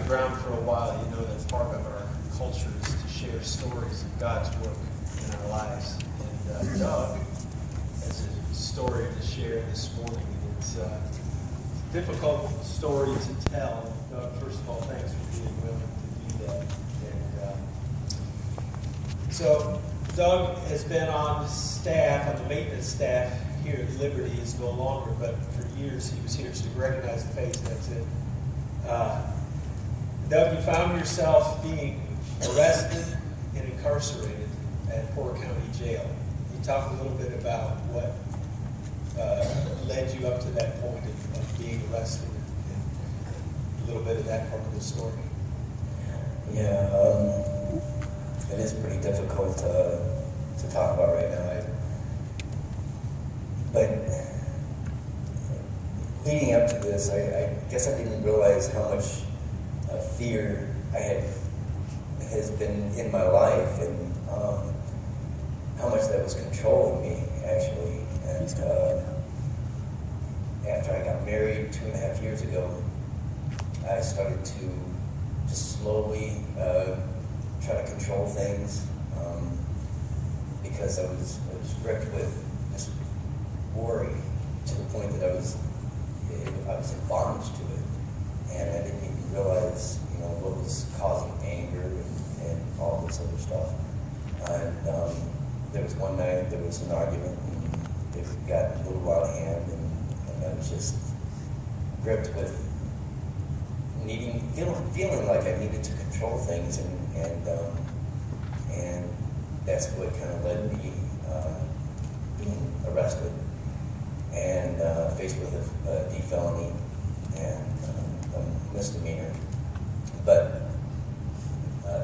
around for a while, you know that part of our culture is to share stories of God's work in our lives. And Doug has a story to share this morning. It's a difficult story to tell. Doug, first of all, thanks for being willing to do that. And so Doug has been on staff, on the maintenance staff here at Liberty. Is no longer, but for years he was here, so to recognize the face, that's it. Doug, you found yourself being arrested and incarcerated at Porter County Jail. Can you talk a little bit about what led you up to that point of being arrested and a little bit of that part of the story? Yeah, it is pretty difficult to talk about right now. But leading up to this, I guess I didn't realize how much fear has been in my life, and how much that was controlling me, actually. And after I got married 2.5 years ago, I started to just slowly try to control things, because I was gripped with this worry to the point that I was in bondage to it, and I didn't even realize, what was causing anger and all this other stuff. And there was one night, there was an argument, and it got a little out of hand, and I was just gripped with feeling like I needed to control things, and that's what kind of led me being arrested and faced with a D felony and a misdemeanor. But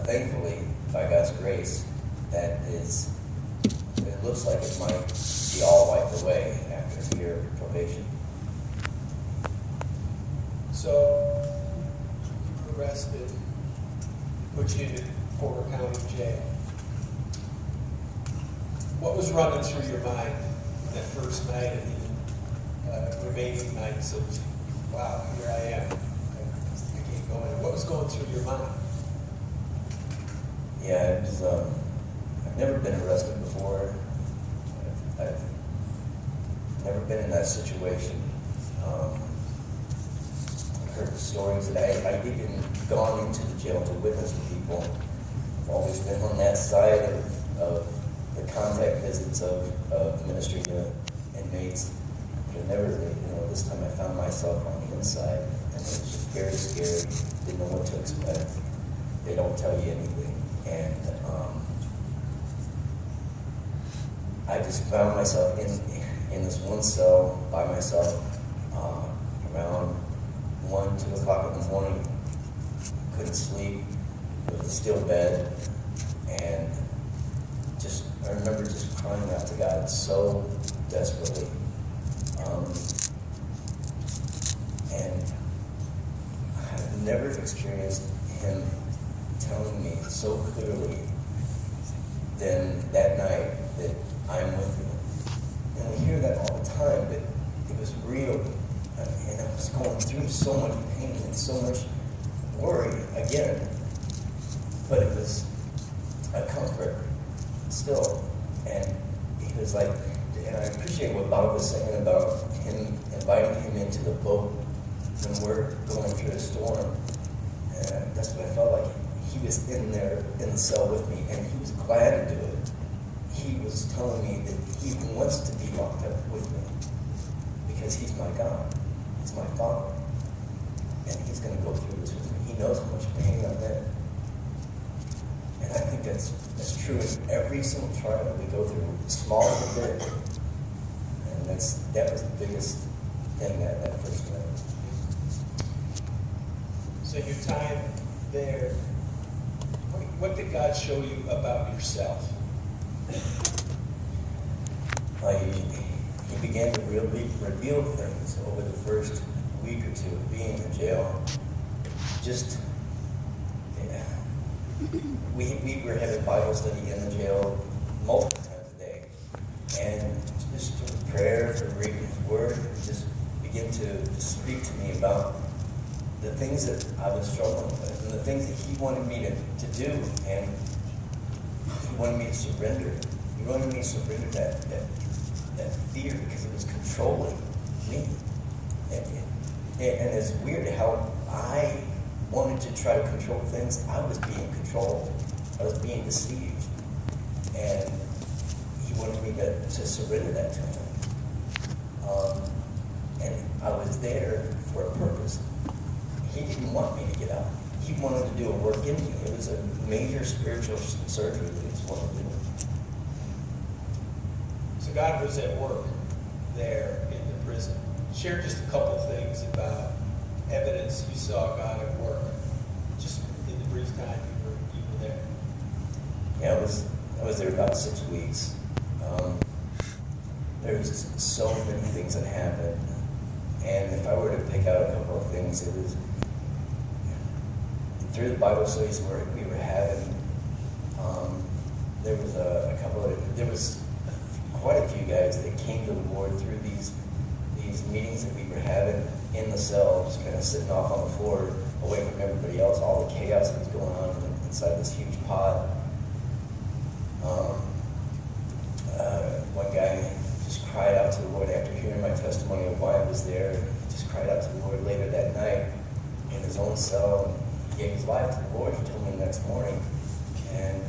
thankfully, by God's grace, it looks like it might be all wiped away after a year of probation. So, you were arrested, put you in Porter County Jail. What was running through your mind that first night and the remaining nights of, wow, here I am, I can't go in? What was going through your mind? Yeah, it was, I've never been arrested before. I've never been in that situation. I've heard the stories that I've even gone into the jail to witness to people. I've always been on that side of the contact visits of ministry to inmates. But never, this time I found myself on the inside, and it was just very scary. Didn't know what to expect. They don't tell you anything. And I just found myself in this one cell by myself around 1, 2 o'clock in the morning. Couldn't sleep. It was a steel bed. And I remember just crying out to God so desperately. And I've never experienced Him telling me so clearly than that night that I'm with you. And we hear that all the time, but it was real. And I was going through so much pain and so much worry again. But it was a comfort still. And he was like, and I appreciate what Bob was saying about him inviting him into the boat when we're going through a storm. And that's what I felt like. He was in there in the cell with me, and he was glad to do it. He was telling me that he wants to be locked up with me because he's my God. He's my Father. And he's going to go through this with me. He knows how much pain I'm in. And I think that's true in every single trial that we go through, small or big. And that was the biggest thing that first night. So your time there, what did God show you about yourself? He began to really reveal things over the first week or two of being in jail. We were having Bible study in the jail multiple times a day. And just through prayer, through reading His Word, He just began to speak to me about the things that I was struggling with and the things that he wanted me to do, and he wanted me to surrender. He wanted me to surrender that fear because it was controlling me. And it's weird how I wanted to try to control things. I was being controlled. I was being deceived. And he wanted me to surrender that to him. And I was there for a purpose. He didn't want me to get out. He wanted to do a work in me. It was a major spiritual surgery that he was wanting to do. So God was at work there in the prison. Share just a couple things about evidence you saw God at work, just in the brief time you were there. Yeah, I was there about 6 weeks. There was so many things that happened, and if I were to pick out a couple of things, it was through the Bible studies where we were having. There was quite a few guys that came to the Lord through these meetings that we were having in the cell, just kind of sitting off on the floor, away from everybody else, all the chaos that was going on inside this huge pod. One guy just cried out to the Lord after hearing my testimony of why I was there. He just cried out to the Lord later that night in his own cell. He gave his life to the Lord. He told me the next morning. And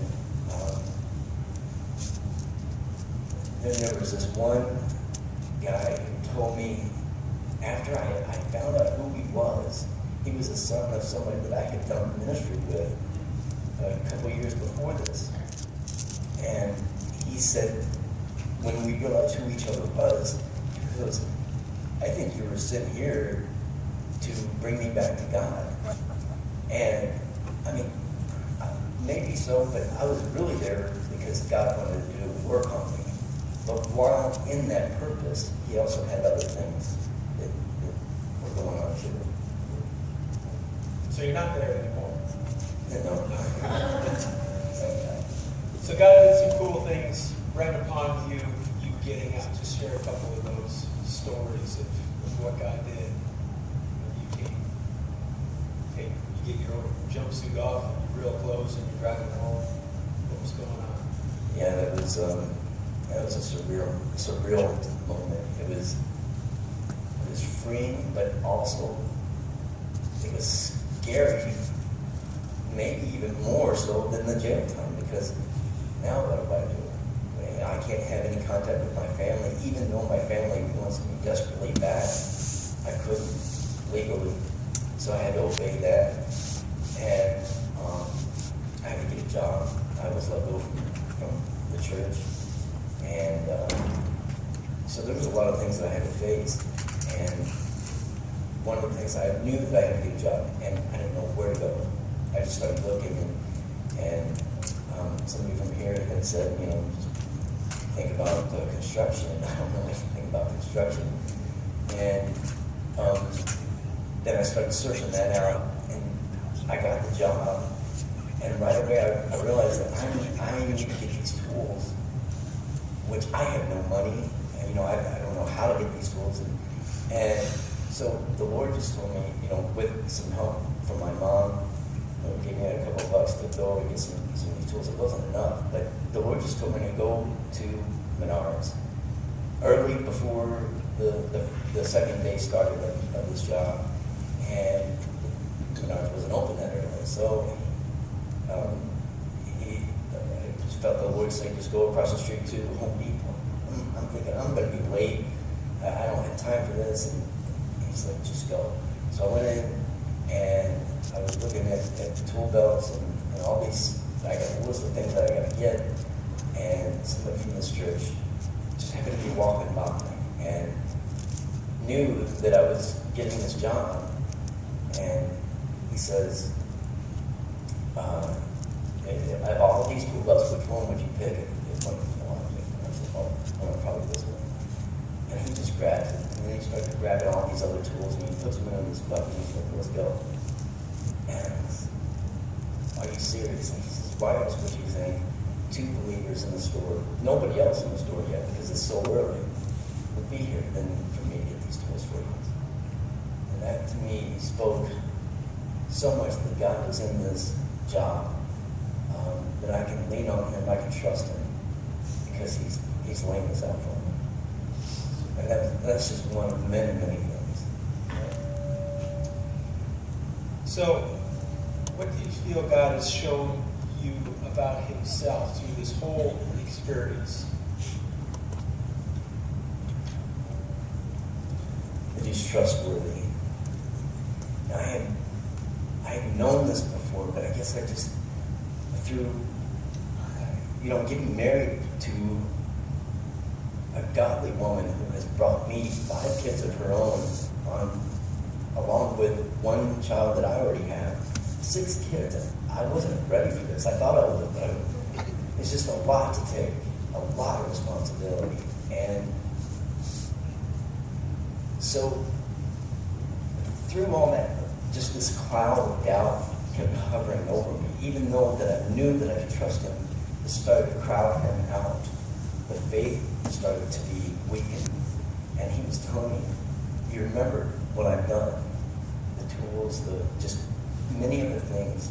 then there was this one guy who told me, after I found out who he was the son of somebody that I had done ministry with a couple of years before this. And he said, when we realized who each other was, he goes, I think you were sent here to bring me back to God. And, I mean, maybe so, but I was really there because God wanted to do work on me. But while in that purpose, he also had other things that were going on too. So you're not there anymore? No. So God did some cool things right upon you getting out. Just share a couple of those stories of what God did when you get your jumpsuit off and your real clothes and you're driving home. What was going on? Yeah, that was a surreal moment. It was freeing, but also it was scary, maybe even more so than the jail time, because now what do I do? I can't have any contact with my family, even though my family wants me desperately back. I couldn't legally, so I had to obey that. And I had to get a job. I was let go from the church. And so there was a lot of things that I had to face. And one of the things, I knew that I had to get a job, and I didn't know where to go. I just started looking, and somebody from here had said, just think about construction. I don't know anything about construction. And then I started searching that out, and I got the job. And right away, I realized that I need to get these tools, which I have no money. And, I don't know how to get these tools. And so the Lord just told me, with some help from my mom, gave me a couple of bucks to go and get some of these tools. It wasn't enough, but the Lord just told me to go to Menards early before the second day started of this job, and Menards wasn't open that early. So I just felt the Lord say, just go across the street to Home Depot. I'm thinking, I'm going to be late. I don't have time for this. And he's like, just go. So I went in, and I was looking at tool belts and all these. I got a list of things that I got to get. And somebody from this church just happened to be walking by and knew that I was getting this job. And he says, I have all these tool belts. Which one would you pick if one you want to pick? And I said, well, probably this one. And he just grabbed it. And then he started grabbing all these other tools, and he puts them in this bucket, and he's like, let's go. And I was, are you serious? And he says, why else would you think 2 believers in the store, nobody else in the store yet, because it's so early, would be here than for me to get these tools for you? And that to me spoke so much that God was in this job, that I can lean on him, I can trust him, because he's laying this out for me. And that's just one of many, many things. So, what do you feel God has shown you about himself through this whole experience? That he's trustworthy. Now, I had known this before, but I guess I just, through, getting married to a godly woman who has brought me 5 kids of her own, along with one child that I already have, 6 kids. I wasn't ready for this. I thought I would, but it's just a lot to take, a lot of responsibility. And so, through all that, just this cloud of doubt kept hovering over me. Even though that I knew that I could trust him, it started to crowd him out. The faith started to be weakened. And he was telling me, you remember what I've done, the tools, just many of the things.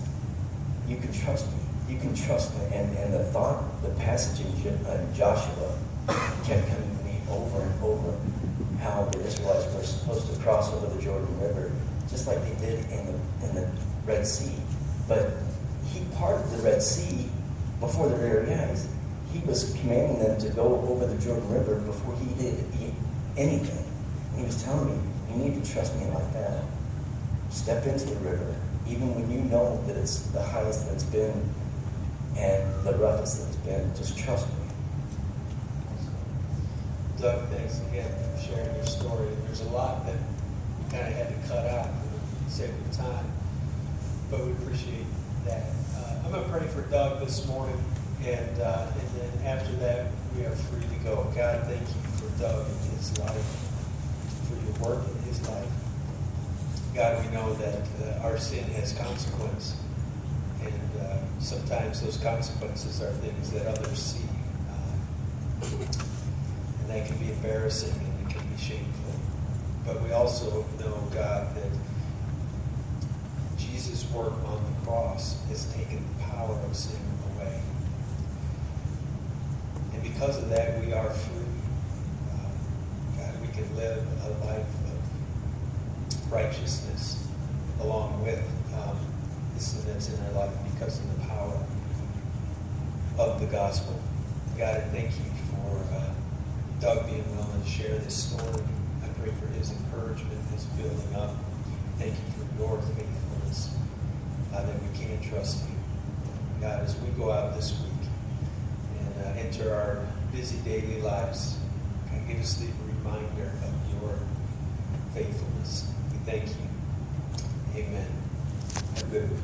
You can trust me. You can trust me. And the passage in Joshua kept coming to me over and over, how the Israelites were supposed to cross over the Jordan River, just like they did in the Red Sea. But he parted the Red Sea before the very eyes. He was commanding them to go over the Jordan River before he did anything. And he was telling me, you need to trust me like that. Step into the river, even when you know that it's the highest that it's been and the roughest that it's been. Just trust me. Doug, thanks again for sharing your story. There's a lot that we kind of had to cut out for the sake of time, but we appreciate that. I'm going to pray for Doug this morning, and then after that, we are free to go. God, thank you for Doug and his life, for your work in his life. God, we know that our sin has consequence, and sometimes those consequences are things that others see. And that can be embarrassing and it can be shameful. But we also know, God, that Jesus' work on the cross has taken the power of sin away. And because of that, we are free. God, we can live a life of righteousness along with the sin that's in our life because of the power of the gospel. God, I thank you for Doug being willing to share this story. I pray for his encouragement, his building up. Thank you for your faithfulness, that we can trust you. God, as we go out this week and enter our busy daily lives, God, give us the reminder of your faithfulness. We thank you. Amen. Have a good week.